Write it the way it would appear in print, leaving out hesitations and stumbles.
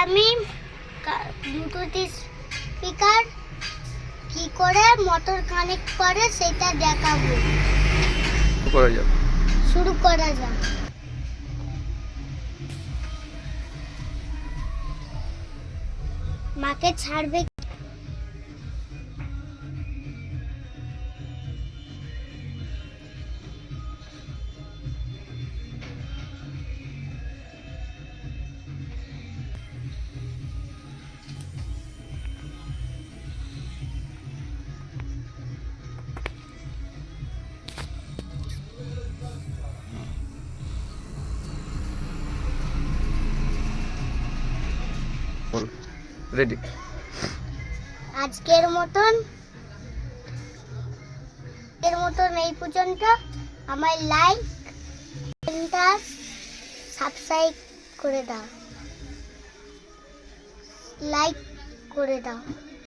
আমি Bluetooth speaker কি করে মোটর কানেক্ট করে সেটা দেখাবো। শুরু করা যাক। মাকে ছাড়বে। রেডি। আজকের মতন এই পর্যন্ত। আমার লাইক সাবস্ক্রাইব করে দাও, লাইক করে দাও।